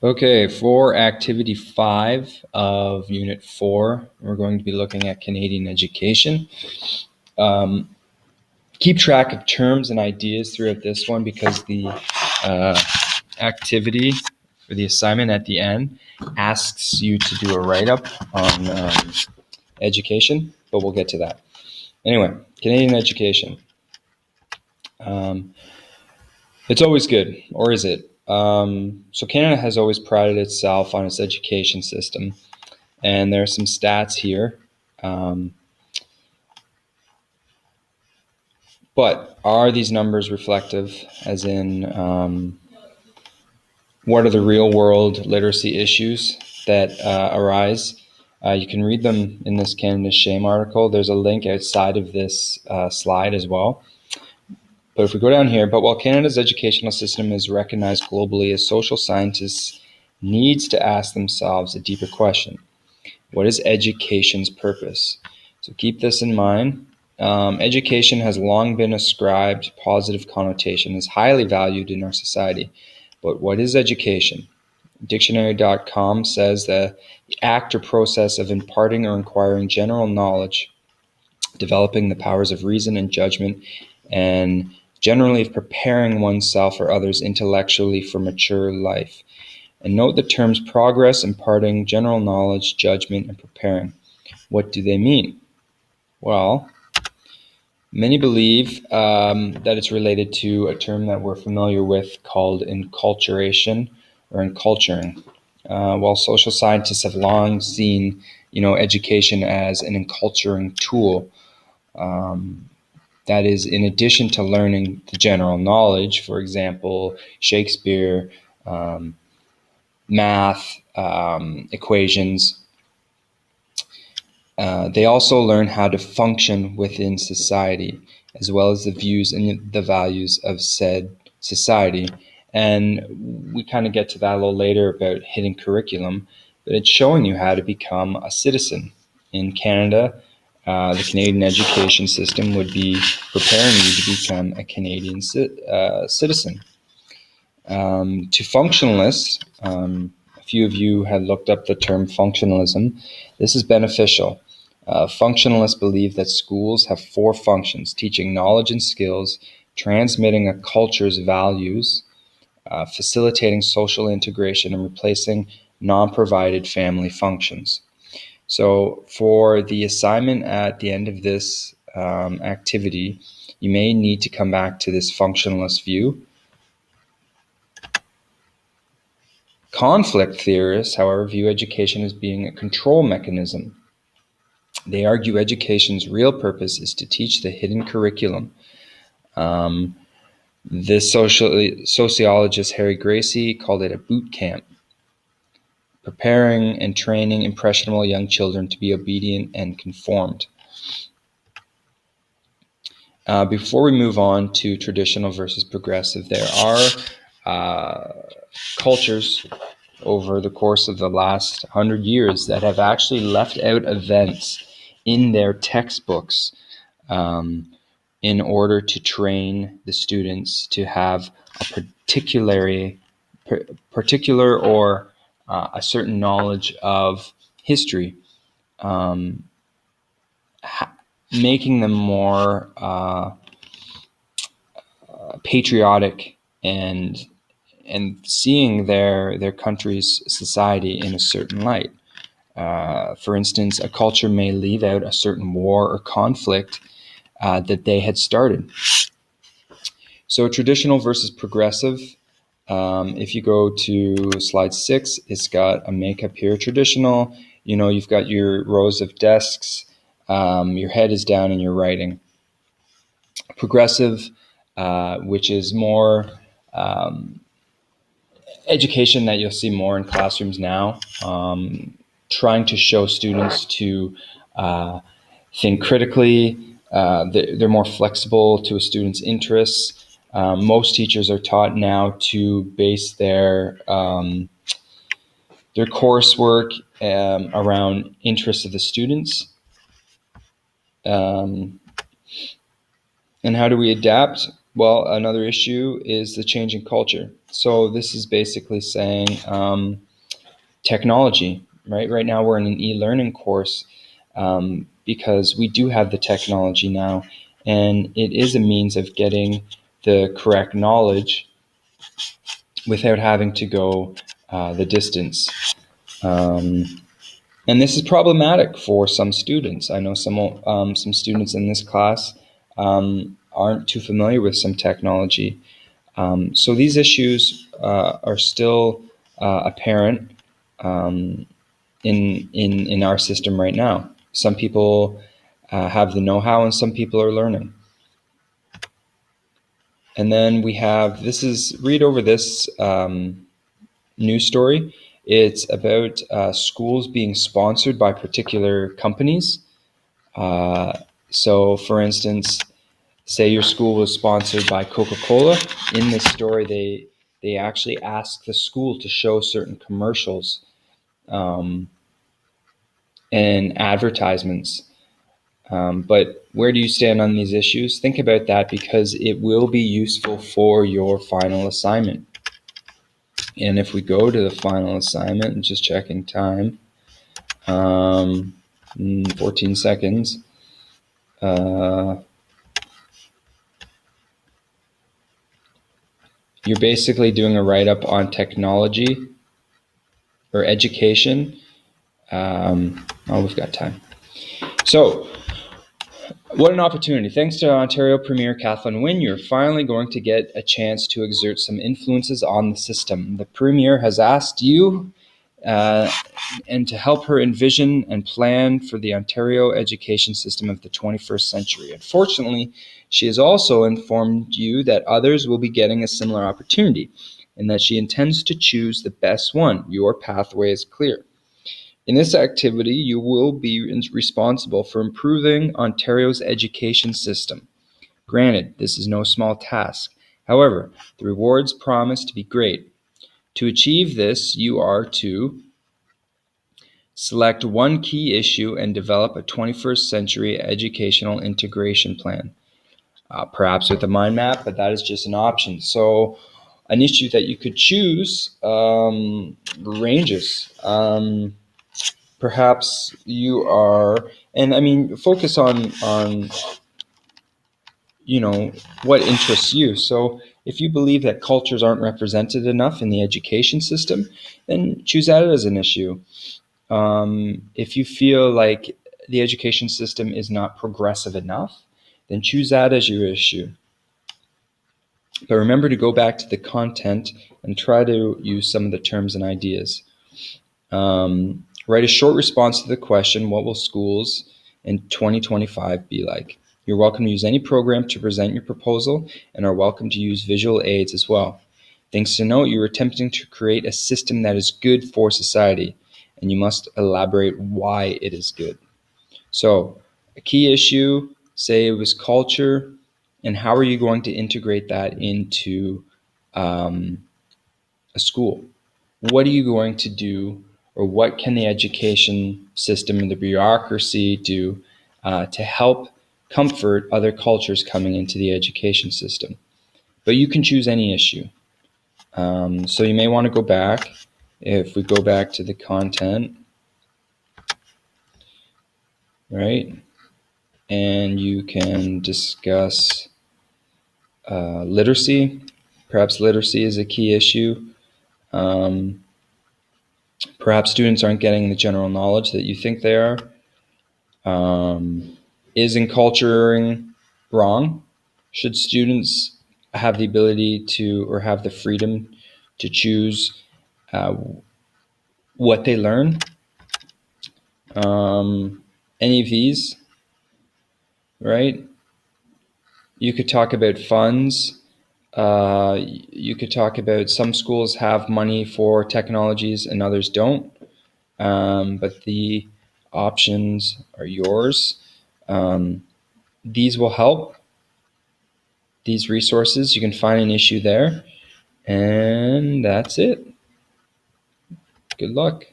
Okay, for activity 5 of unit 4, we're going to be looking at Canadian education. Keep track of terms and ideas throughout this one because the activity or the assignment at the end asks you to do a write-up on education, but we'll get to that. Anyway, Canadian education. It's always good, or is it? So Canada has always prided itself on its education system, and there are some stats here. But are these numbers reflective, as in what are the real world literacy issues that arise? You can read them in this Canada Shame article. There's a link outside of this slide as well. But if we go down here, but while Canada's educational system is recognized globally, as social scientists needs to ask themselves a deeper question. What is education's purpose? So keep this in mind. Education has long been ascribed positive connotation, is highly valued in our society. But what is education? Dictionary.com says that the act or process of imparting or acquiring general knowledge, developing the powers of reason and judgment, and generally of preparing oneself or others intellectually for mature life. And note the terms progress, imparting, general knowledge, judgment, and preparing. What do they mean? Well, many believe that it's related to a term that we're familiar with called enculturation or enculturing. While social scientists have long seen, education as an enculturing tool, that is, in addition to learning the general knowledge, for example, Shakespeare, math, equations, they also learn how to function within society, as well as the views and the values of said society. And we kind of get to that a little later about hidden curriculum, but it's showing you how to become a citizen. In Canada, the Canadian education system would be preparing you to become a Canadian citizen. To functionalists, a few of you had looked up the term functionalism. This is beneficial. Functionalists believe that schools have 4 functions: teaching knowledge and skills, transmitting a culture's values, facilitating social integration, and replacing non-provided family functions. So for the assignment at the end of this activity, you may need to come back to this functionalist view. Conflict theorists, however, view education as being a control mechanism. They argue education's real purpose is to teach the hidden curriculum. This sociologist, Harry Gracie, called it a boot camp, preparing and training impressionable young children to be obedient and conformed. Before we move on to traditional versus progressive, there are cultures over the course of the last 100 years that have actually left out events in their textbooks in order to train the students to have a particular or a certain knowledge of history, making them more patriotic and seeing their country's society in a certain light. For instance, a culture may leave out a certain war or conflict that they had started. So traditional versus progressive. If you go to slide 6, it's got a makeup here. Traditional, you've got your rows of desks, your head is down and you're writing. Progressive, which is more education that you'll see more in classrooms now, trying to show students to think critically. They're more flexible to a student's interests. Most teachers are taught now to base their coursework around interests of the students. And how do we adapt? Well, another issue is the changing culture. So this is basically saying technology, right? Right now we're in an e-learning course because we do have the technology now, and it is a means of getting the correct knowledge without having to go the distance. Um, and this is problematic for some students. I know some students in this class aren't too familiar with some technology. So these issues are still apparent um, in our system right now. Some people have the know-how, and some people are learning. And then we have read over this news story. It's about schools being sponsored by particular companies. Uh, so, for instance, say your school was sponsored by Coca-Cola. In this story, they actually ask the school to show certain commercials um, and advertisements. But where do you stand on these issues? Think about that, because it will be useful for your final assignment. And if we go to the final assignment, and just checking time, 14 seconds. You're basically doing a write-up on technology or education. We've got time. So, what an opportunity. Thanks to Ontario Premier Kathleen Wynne, you're finally going to get a chance to exert some influences on the system. The Premier has asked you and to help her envision and plan for the Ontario education system of the 21st century. Unfortunately, she has also informed you that others will be getting a similar opportunity and that she intends to choose the best one. Your pathway is clear. In this activity, you will be responsible for improving Ontario's education system. Granted, this is no small task. However, the rewards promise to be great. To achieve this, you are to select one key issue and develop a 21st century educational integration plan. Perhaps with a mind map, but that is just an option. So an issue that you could choose ranges. Perhaps you are, and I mean, focus on what interests you. So if you believe that cultures aren't represented enough in the education system, then choose that as an issue. If you feel like the education system is not progressive enough, then choose that as your issue. But remember to go back to the content and try to use some of the terms and ideas. Write a short response to the question, what will schools in 2025 be like? You're welcome to use any program to present your proposal and are welcome to use visual aids as well. Things to note, you're attempting to create a system that is good for society, and you must elaborate why it is good. So, a key issue, say it was culture, and how are you going to integrate that into a school? What are you going to do, or what can the education system and the bureaucracy do to help comfort other cultures coming into the education system? But you can choose any issue. So you may want to go back. If we go back to the content, right, and you can discuss literacy. Perhaps literacy is a key issue. Perhaps students aren't getting the general knowledge that you think they are. Is enculturing wrong? Should students have the ability to, or have the freedom to choose what they learn? Any of these, right? You could talk about funds. You could talk about some schools have money for technologies and others don't. But the options are yours. These will help. These resources, you can find an issue there. And that's it. Good luck.